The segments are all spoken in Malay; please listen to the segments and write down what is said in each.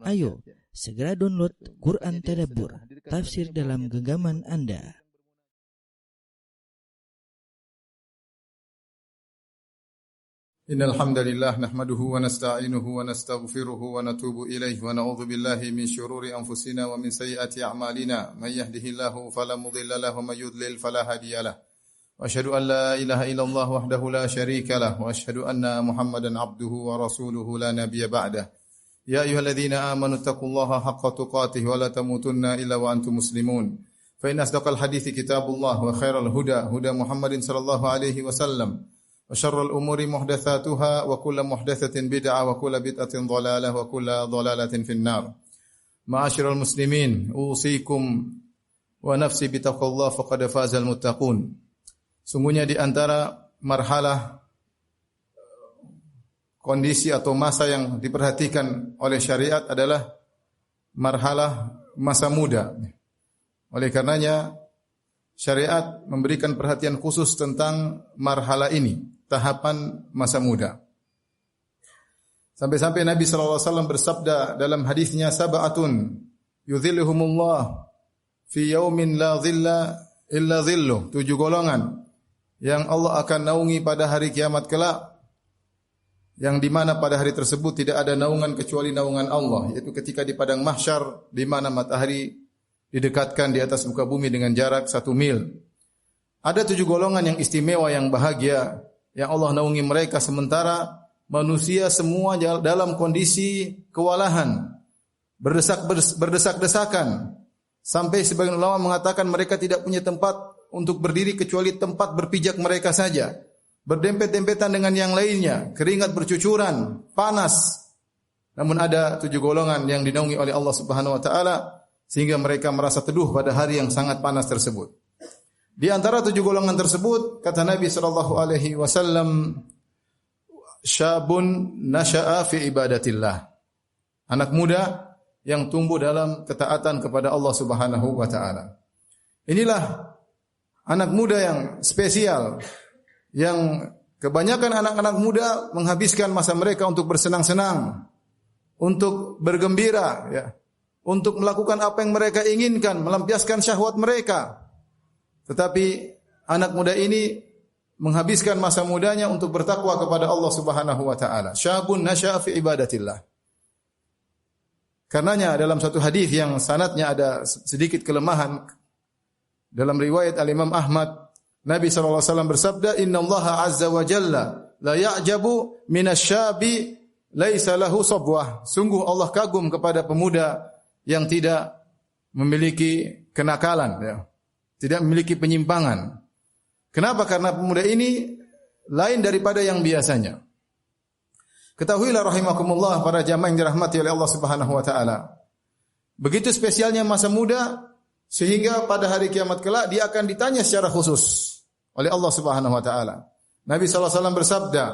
Ayo, segera download Quran Tadabbur, tafsir dalam genggaman Anda. Innal hamdalillah nahmaduhu wa nasta'inuhu wa nastaghfiruhu wa natubu ilaihi wa na'udzu billahi min shururi anfusina wa min sayyiati a'malina may yahdihillahu fala mudilla lahu wa may yudlil fala hadiyalah. Wa asyhadu an la ilaha illallah wahdahu la syarika lah wa asyhadu anna Muhammadan abduhu wa rasuluhu la nabiyya ba'dah. Ya ayyuhalladzina amanu taqullaha haqqa tuqatih wa la tamutunna illa wa antum muslimun. Fa in asdaqal hadithi kitabullah wa khairal huda huda Muhammadin sallallahu alaihi wasallam. Wa syarrul umuri muhdatsatuha wa kullu muhdatsatin bid'ah wa kullu bid'atin dhalalah wa kullu dhalalatin finnar. Ma'asyiral muslimin, usikum wa nafsi bitaqwallah faqad fazal muttaqun. Sungguhnya di antara marhalah kondisi atau masa yang diperhatikan oleh syariat adalah marhalah masa muda. Oleh karenanya syariat memberikan perhatian khusus tentang marhalah ini, tahapan masa muda. Sampai-sampai Nabi SAW bersabda dalam hadisnya, sab'atun yudhilluhumullah fi yaumin la dhilla illa dhilluh. 7 golongan yang Allah akan naungi pada hari kiamat kelak, yang di mana pada hari tersebut tidak ada naungan kecuali naungan Allah, yaitu ketika di padang mahsyar di mana matahari didekatkan di atas muka bumi dengan jarak 1 mil. Ada 7 golongan yang istimewa, yang bahagia, yang Allah naungi mereka sementara manusia semua dalam kondisi kewalahan, berdesak-desakan, sampai sebagian ulama mengatakan mereka tidak punya tempat untuk berdiri kecuali tempat berpijak mereka saja. Berdempet-dempetan dengan yang lainnya, keringat bercucuran, panas. Namun ada 7 golongan yang dinaungi oleh Allah Subhanahu wa taala sehingga mereka merasa teduh pada hari yang sangat panas tersebut. Di antara 7 golongan tersebut, kata Nabi sallallahu alaihi wasallam, syabun nasha'a fi ibadatillah. Anak muda yang tumbuh dalam ketaatan kepada Allah Subhanahu wa taala. Inilah anak muda yang spesial, yang kebanyakan anak-anak muda menghabiskan masa mereka untuk bersenang-senang, untuk bergembira, ya, untuk melakukan apa yang mereka inginkan, melampiaskan syahwat mereka. Tetapi anak muda ini menghabiskan masa mudanya untuk bertakwa kepada Allah Subhanahu wa taala. Syabun nasya'a fi ibadatillah. Karenanya dalam satu hadis yang sanadnya ada sedikit kelemahan, dalam riwayat Al-Imam Ahmad, Nabi SAW bersabda, Inna Allah Azza wa Jalla la ya'jabu minasyabi laisa lahu sabwah. Sungguh Allah kagum kepada pemuda yang tidak memiliki kenakalan, ya, tidak memiliki penyimpangan. Kenapa? Karena pemuda ini lain daripada yang biasanya. Ketahuilah rahimakumullah para jamaah yang dirahmati oleh Allah Subhanahu wa taala. Begitu spesialnya masa muda sehingga pada hari kiamat kelak dia akan ditanya secara khusus oleh Allah Subhanahu wa taala. Nabi sallallahu alaihi wasallam bersabda,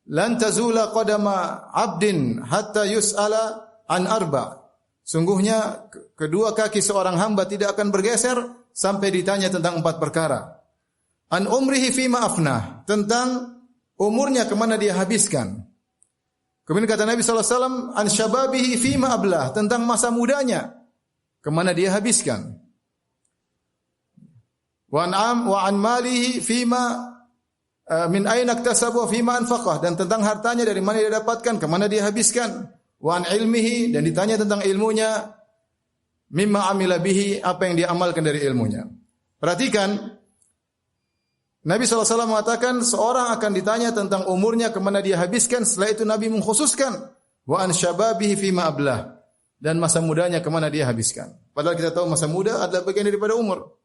"Lan tazula qadama 'abdin hatta yus'ala an arba." Sungguhnya kedua kaki seorang hamba tidak akan bergeser sampai ditanya tentang 4 perkara. An umrihi fima afnah, tentang umurnya kemana dia habiskan. Kemudian kata Nabi sallallahu alaihi wasallam, an syababihi fima ablah, tentang masa mudanya kemana dia habiskan. Wa an malihi fima min aina iktasabu fima anfaqah, dan tentang hartanya dari mana dia dapatkan, kemana dia habiskan. Wa an ilmihi, dan ditanya tentang ilmunya, mimma amila bihi, apa yang dia amalkan dari ilmunya. Perhatikan, Nabi SAW mengatakan seorang akan ditanya tentang umurnya kemana dia habiskan. Setelah itu Nabi mengkhususkan wa an syababihi fima ablah, dan masa mudanya kemana dia habiskan. Padahal kita tahu masa muda adalah bagian daripada umur.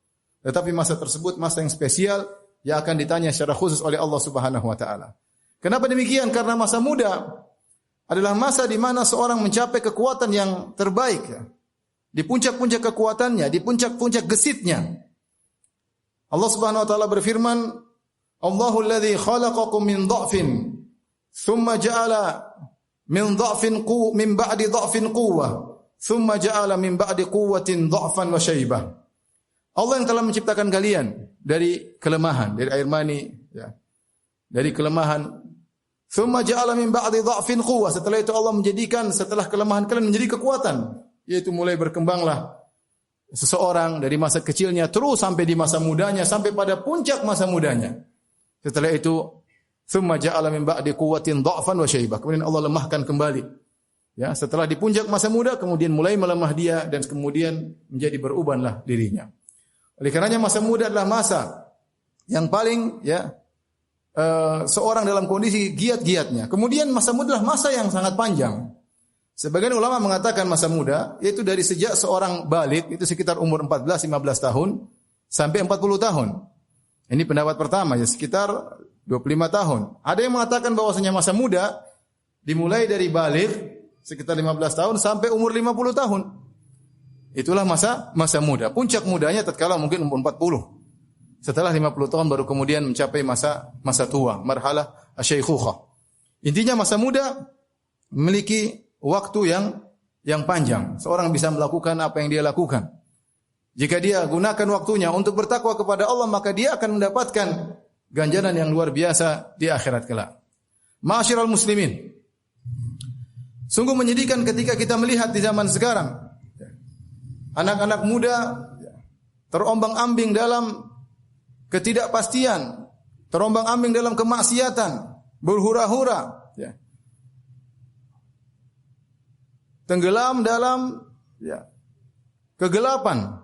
Tetapi masa tersebut masa yang spesial yang akan ditanya secara khusus oleh Allah Subhanahu wa taala. Kenapa demikian? Karena masa muda adalah masa di mana seorang mencapai kekuatan yang terbaik, ya. Di puncak-puncak kekuatannya, di puncak-puncak gesitnya. Allah Subhanahu wa taala berfirman, Allahu alladhi khalaqakum min dha'fin thumma ja'ala min ba'di dha'fin quwwah thumma ja'ala min ba'di quwwatin dha'fan wa syaibah. Allah yang telah menciptakan kalian dari kelemahan, dari air mani, ya, dari kelemahan, Thumma ja'ala min ba'di dha'fin quwwah. Setelah itu Allah menjadikan setelah kelemahan kalian menjadi kekuatan, yaitu mulai berkembanglah seseorang dari masa kecilnya terus sampai di masa mudanya sampai pada puncak masa mudanya. Setelah itu thumma ja'ala min ba'di quwwatin dha'fan wa syaibah. Kemudian Allah lemahkan kembali. Ya, setelah di puncak masa muda kemudian mulai melemah dia dan kemudian menjadi berubahlah dirinya. Oleh karenanya masa muda adalah masa yang paling seorang dalam kondisi giat-giatnya. Kemudian masa muda adalah masa yang sangat panjang. Sebagian ulama mengatakan masa muda yaitu dari sejak seorang balik itu sekitar umur 14-15 tahun sampai 40 tahun. Ini pendapat pertama ya, sekitar 25 tahun. Ada yang mengatakan bahwasanya masa muda dimulai dari balik sekitar 15 tahun sampai umur 50 tahun. Itulah masa muda. Puncak mudanya tatkala mungkin umur 40. Setelah 50 tahun baru kemudian mencapai masa tua, marhalah asy-syaikhukhah. Intinya masa muda memiliki waktu yang panjang. Seorang bisa melakukan apa yang dia lakukan. Jika dia gunakan waktunya untuk bertakwa kepada Allah, maka dia akan mendapatkan ganjaran yang luar biasa di akhirat kelak. Ma'asyiral muslimin, sungguh menyedihkan ketika kita melihat di zaman sekarang anak-anak muda terombang-ambing dalam ketidakpastian, terombang-ambing dalam kemaksiatan, berhura-hura, tenggelam dalam kegelapan,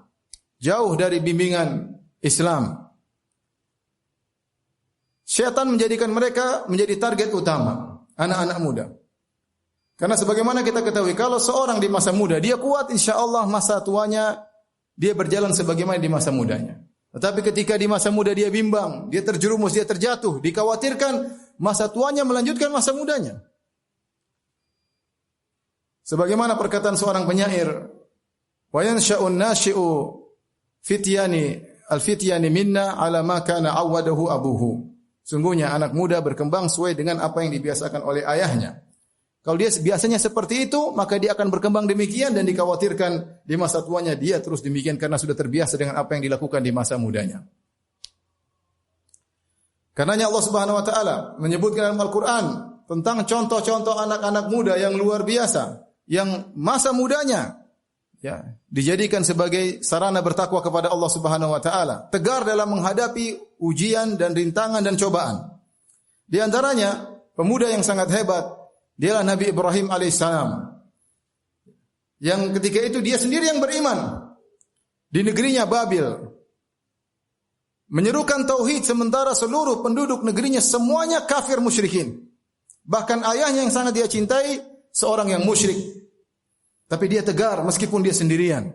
jauh dari bimbingan Islam. Syaitan menjadikan mereka menjadi target utama, anak-anak muda. Karena sebagaimana kita ketahui, kalau seorang di masa muda, dia kuat, insya Allah masa tuanya, dia berjalan sebagaimana di masa mudanya. Tetapi ketika di masa muda dia bimbang, dia terjerumus, dia terjatuh, dikhawatirkan masa tuanya melanjutkan masa mudanya. Sebagaimana perkataan seorang penyair, wa yansha'un nashi'u al-fityani minna ala ma kana awwadahu abuhu. Sungguhnya anak muda berkembang sesuai dengan apa yang dibiasakan oleh ayahnya. Kalau dia biasanya seperti itu, maka dia akan berkembang demikian dan dikhawatirkan di masa tuanya dia terus demikian karena sudah terbiasa dengan apa yang dilakukan di masa mudanya. Karenanya Allah Subhanahu wa taala menyebutkan dalam Al-Qur'an tentang contoh-contoh anak-anak muda yang luar biasa, yang masa mudanya dijadikan sebagai sarana bertakwa kepada Allah Subhanahu wa taala, tegar dalam menghadapi ujian dan rintangan dan cobaan. Di antaranya pemuda yang sangat hebat dialah Nabi Ibrahim alaihissalam. Yang ketika itu dia sendiri yang beriman di negerinya Babil, menyerukan tauhid sementara seluruh penduduk negerinya semuanya kafir musyrikin. Bahkan ayahnya yang sangat dia cintai seorang yang musyrik. Tapi dia tegar meskipun dia sendirian.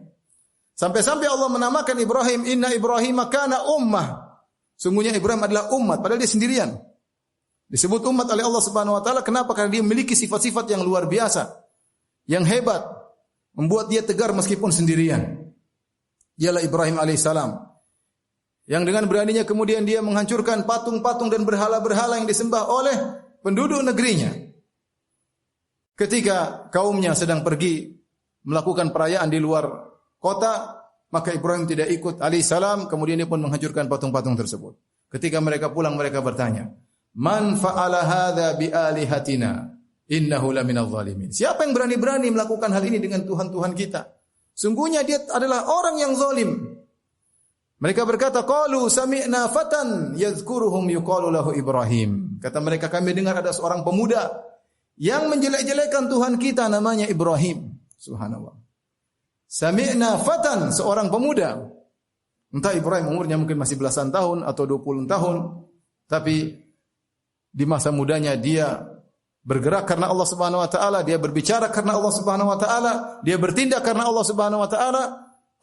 Sampai-sampai Allah menamakan Ibrahim, inna Ibrahim kana ummah. Sungguhnya Ibrahim adalah umat padahal dia sendirian. Disebut umat oleh Allah Subhanahu wa taala kenapa? Karena dia memiliki sifat-sifat yang luar biasa, yang hebat, membuat dia tegar meskipun sendirian. Dialah Ibrahim alaihissalam. Yang dengan beraninya kemudian dia menghancurkan patung-patung dan berhala-berhala yang disembah oleh penduduk negerinya. Ketika kaumnya sedang pergi melakukan perayaan di luar kota, maka Ibrahim tidak ikut alaihissalam, kemudian dia pun menghancurkan patung-patung tersebut. Ketika mereka pulang mereka bertanya, man fa'ala hadza bi alihatina innahu laminadh zalimin. Siapa yang berani-berani melakukan hal ini dengan Tuhan-Tuhan kita? Sungguhnya dia adalah orang yang zalim. Mereka berkata, qalu sami'na fatan yadhkuruhum yuqalu lahu Ibrahim. Kata mereka, kami dengar ada seorang pemuda yang menjelek-jelekan Tuhan kita namanya Ibrahim. Subhanallah. Sami'na fatan, seorang pemuda. Entah Ibrahim umurnya mungkin masih belasan tahun atau 20 tahun, tapi di masa mudanya dia bergerak karena Allah Subhanahu wa taala, dia berbicara karena Allah Subhanahu wa taala, dia bertindak karena Allah Subhanahu wa taala.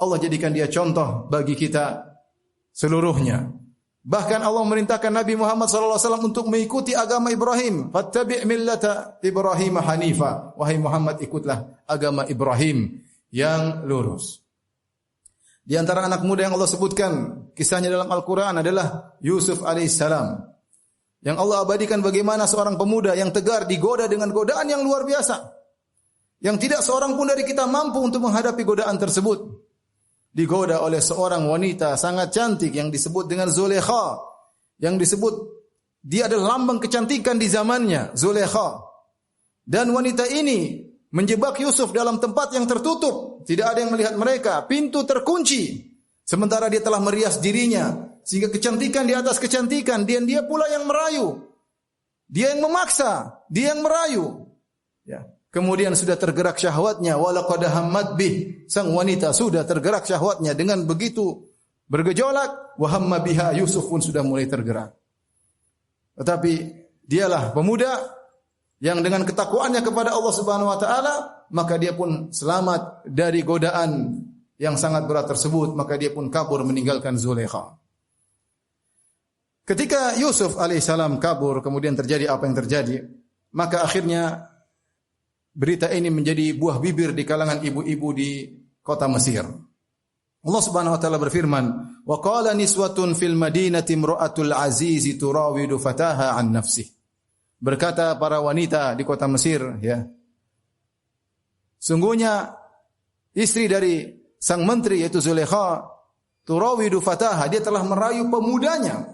Allah jadikan dia contoh bagi kita seluruhnya. Bahkan Allah memerintahkan Nabi Muhammad sallallahu alaihi wasallam untuk mengikuti agama Ibrahim. Fattabi' millata Ibrahim hanifa. Wahai Muhammad, ikutlah agama Ibrahim yang lurus. Di antara anak muda yang Allah sebutkan kisahnya dalam Al-Qur'an adalah Yusuf alaihissalam. Yang Allah abadikan bagaimana seorang pemuda yang tegar digoda dengan godaan yang luar biasa. Yang tidak seorang pun dari kita mampu untuk menghadapi godaan tersebut. Digoda oleh seorang wanita sangat cantik yang disebut dengan Zulekha. Yang disebut Dia adalah lambang kecantikan di zamannya, Zulaikha. Dan wanita ini menjebak Yusuf dalam tempat yang tertutup. Tidak ada yang melihat mereka. Pintu terkunci. Sementara dia telah merias dirinya. Sehingga kecantikan di atas kecantikan. Dan dia pula yang merayu. Dia yang memaksa. Dia yang merayu. Ya. Kemudian sudah tergerak syahwatnya. Walaqad hammat bih. Sang wanita sudah tergerak syahwatnya. Dengan begitu bergejolak. Wa hamma biha. Yusuf pun sudah mulai tergerak. Tetapi dialah pemuda yang dengan ketakwaannya kepada Allah Subhanahu wa taala, maka dia pun selamat dari godaan yang sangat berat tersebut, maka dia pun kabur meninggalkan Zulaikha. Ketika Yusuf alaihissalam kabur, kemudian terjadi apa yang terjadi, maka akhirnya berita ini menjadi buah bibir di kalangan ibu-ibu di kota Mesir. Allah Subhanahu wa taala berfirman, "Wa qala niswatun fil madinati imra'atul aziz turawidu fataha an nafsihi." Berkata para wanita di kota Mesir, ya. Sungguhnya istri dari sang menteri yaitu Zulaikha turawidu fataha, dia telah merayu pemudanya.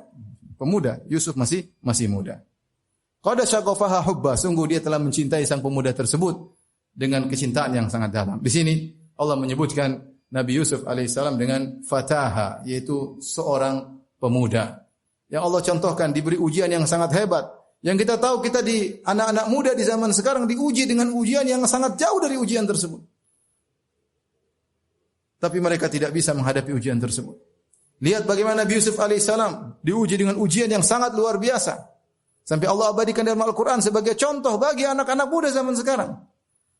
Pemuda, Yusuf masih muda. Qad syaghafaha hubba, sungguh dia telah mencintai sang pemuda tersebut dengan kecintaan yang sangat dalam. Di sini Allah menyebutkan Nabi Yusuf alaihissalam dengan fataha, yaitu seorang pemuda. Yang Allah contohkan diberi ujian yang sangat hebat. Yang kita tahu kita di anak-anak muda di zaman sekarang diuji dengan ujian yang sangat jauh dari ujian tersebut. Tapi mereka tidak bisa menghadapi ujian tersebut. Lihat bagaimana Nabi Yusuf alaihissalam diuji dengan ujian yang sangat luar biasa. Sampai Allah abadikan dalam Al-Quran sebagai contoh bagi anak-anak muda zaman sekarang.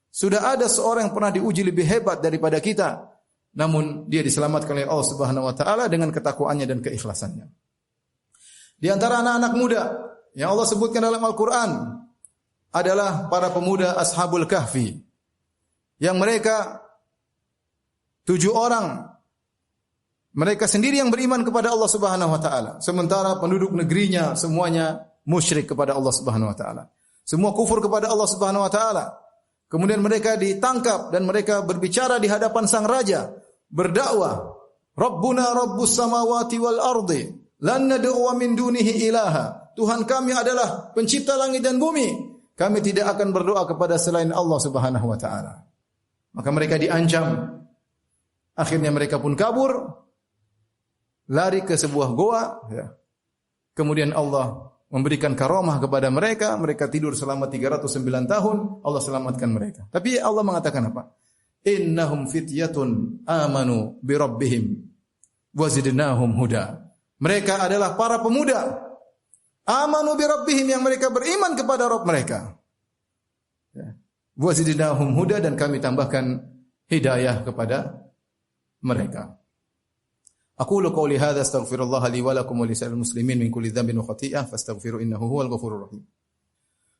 Sudah ada seorang yang pernah diuji lebih hebat daripada kita. Namun dia diselamatkan oleh Allah Subhanahu wa taala dengan ketakwaannya dan keikhlasannya. Di antara anak-anak muda yang Allah sebutkan dalam Al-Quran adalah para pemuda Ashabul Kahfi. Yang mereka 7 orang. Mereka sendiri yang beriman kepada Allah Subhanahu wa taala. Sementara penduduk negerinya semuanya musyrik kepada Allah Subhanahu wa taala. Semua kufur kepada Allah Subhanahu wa taala. Kemudian mereka ditangkap dan mereka berbicara di hadapan sang raja. Berdakwah, Rabbuna Rabbus samawati wal ardi, lan nad'u min dunihi ilaha. Tuhan kami adalah pencipta langit dan bumi. Kami tidak akan berdoa kepada selain Allah Subhanahu wa taala. Maka mereka diancam. Akhirnya mereka pun kabur, lari ke sebuah goa, ya. Kemudian Allah memberikan karamah kepada mereka, mereka tidur selama 309 tahun, Allah selamatkan mereka. Tapi Allah mengatakan apa? Innahum fityatun amanu bi rabbihim wa zidnahum huda. Mereka adalah para pemuda amanu bi rabbihim, yang mereka beriman kepada Rabb mereka. Wa zidnahum huda, dan kami tambahkan hidayah kepada mereka. Aqulu qawli hadza astaghfirullah li wa lakum wa lisa'il muslimin min kulli dhanbin wa khati'ah fastaghfiru innahu huwal ghafurur rahim.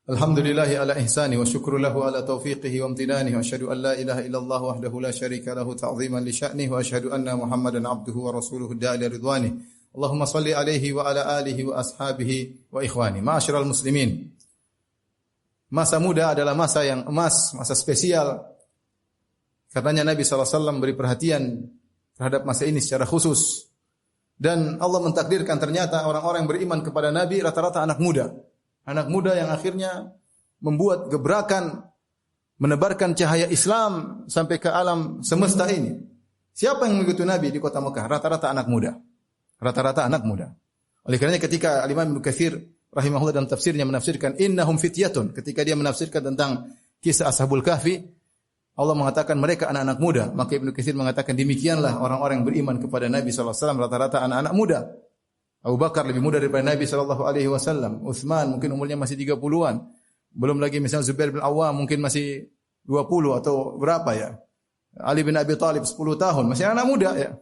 Alhamdulillahi ala ihsani wa syukru lahu ala taufiqihi wa amtinanihi wa asyhadu an la ilaha illallah wahdahu la syarika lahu ta'ziman li sya'nihi wa asyhadu anna Muhammadan abduhu wa rasuluhu da'i ila ridwanihi. Allahumma salli alaihi wa ala alihi wa ashabihi wa ikhwani. Ma'asyiral muslimin. Masa muda adalah masa yang emas, masa spesial. Karenanya Nabi SAW beri perhatian terhadap masa ini secara khusus. Dan Allah mentakdirkan ternyata orang-orang yang beriman kepada Nabi rata-rata anak muda. Anak muda yang akhirnya membuat gebrakan, menebarkan cahaya Islam sampai ke alam semesta ini. Siapa yang mengikuti Nabi di kota Mekah? Rata-rata anak muda. Rata-rata anak muda. Oleh karenanya ketika Al-Imam Ibnu Katsir rahimahullah dalam tafsirnya menafsirkan innahum fityatun, ketika dia menafsirkan tentang kisah Ashabul Kahfi, Allah mengatakan mereka anak-anak muda. Maka Ibnu Katsir mengatakan demikianlah orang-orang yang beriman kepada Nabi SAW rata-rata anak-anak muda. Abu Bakar lebih muda daripada Nabi SAW. Utsman mungkin umurnya masih 30-an. Belum lagi misalnya Zubair bin Awwam mungkin masih 20 atau berapa ya. Ali bin Abi Thalib 10 tahun. Masih anak muda ya.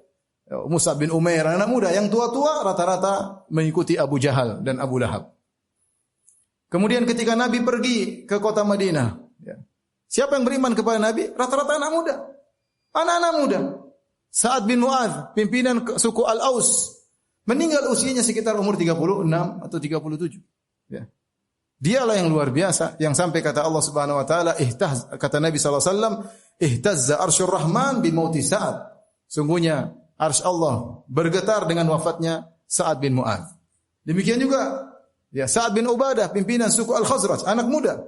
Mus'ab bin Umair anak muda. Yang tua-tua rata-rata mengikuti Abu Jahal dan Abu Lahab. Kemudian ketika Nabi pergi ke kota Madinah, ya. Siapa yang beriman kepada Nabi? Rata-rata anak muda. Anak-anak muda. Sa'ad bin Mu'adz, pimpinan suku Al-Aus, meninggal usianya sekitar umur 36 atau 37. Ya. Dialah yang luar biasa, yang sampai kata Allah Subhanahu wa taala, kata Nabi sallallahu alaihi wasallam, ihtazza arsyur rahman bi mauti Sa'ad. Sungguhnya arsy Allah bergetar dengan wafatnya Sa'ad bin Mu'adz. Demikian juga Ya, Sa'ad bin Ubadah, pimpinan suku Al-Khazraj, anak muda.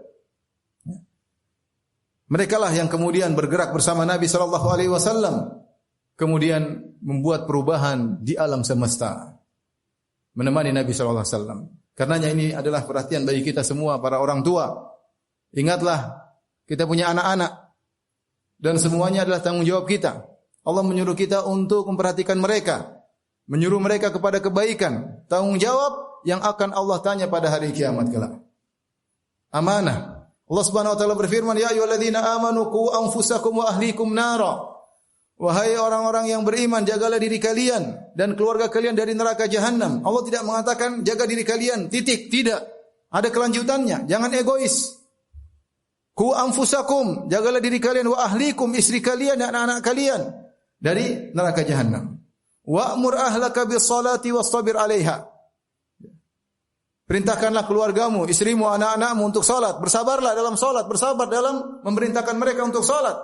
Mereka lah yang kemudian bergerak bersama Nabi sallallahu alaihi wasallam, kemudian membuat perubahan di alam semesta. Menemani Nabi sallallahu alaihi wasallam. Karenanya ini adalah perhatian bagi kita semua para orang tua. Ingatlah kita punya anak-anak dan semuanya adalah tanggung jawab kita. Allah menyuruh kita untuk memperhatikan mereka, menyuruh mereka kepada kebaikan, tanggung jawab yang akan Allah tanya pada hari kiamat kelak. Amanah. Allah Subhanahu wa taala berfirman, "Ya ayyuhalladzina amanu qu anfusakum wa ahlikum nara." Wahai orang-orang yang beriman, jagalah diri kalian dan keluarga kalian dari neraka jahanam. Allah tidak mengatakan jaga diri kalian, titik, tidak. Ada kelanjutannya, jangan egois. Qu anfusakum, jagalah diri kalian, wa ahlikum, istri kalian dan anak-anak kalian dari neraka jahanam. Wa'mur ahlaka bis-salati wastabir 'alaiha. Perintahkanlah keluargamu, istrimu, anak-anakmu untuk salat. Bersabarlah dalam salat, bersabar dalam memerintahkan mereka untuk salat.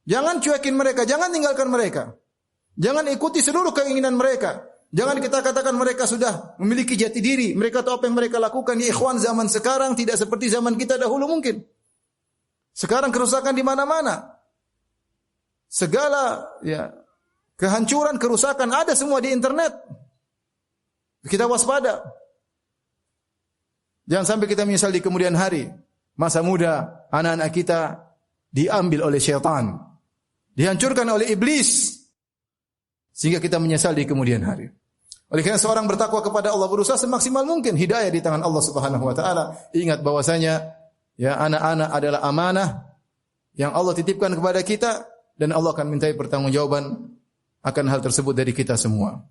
Jangan cuekin mereka, jangan tinggalkan mereka. Jangan ikuti seluruh keinginan mereka. Jangan kita katakan mereka sudah memiliki jati diri. Mereka tahu apa yang mereka lakukan. Ya ikhwan, zaman sekarang tidak seperti zaman kita dahulu mungkin. Sekarang kerusakan di mana-mana. Segala kehancuran, kerusakan ada semua di internet. Kita waspada. Jangan sampai kita menyesal di kemudian hari. Masa muda, anak-anak kita diambil oleh syaitan. Dihancurkan oleh iblis. Sehingga kita menyesal di kemudian hari. Oleh karena seorang bertakwa kepada Allah, berusaha semaksimal mungkin. Hidayah di tangan Allah Subhanahu wa taala. Ingat bahwasanya anak-anak adalah amanah yang Allah titipkan kepada kita dan Allah akan mintai pertanggungjawaban akan hal tersebut dari kita semua.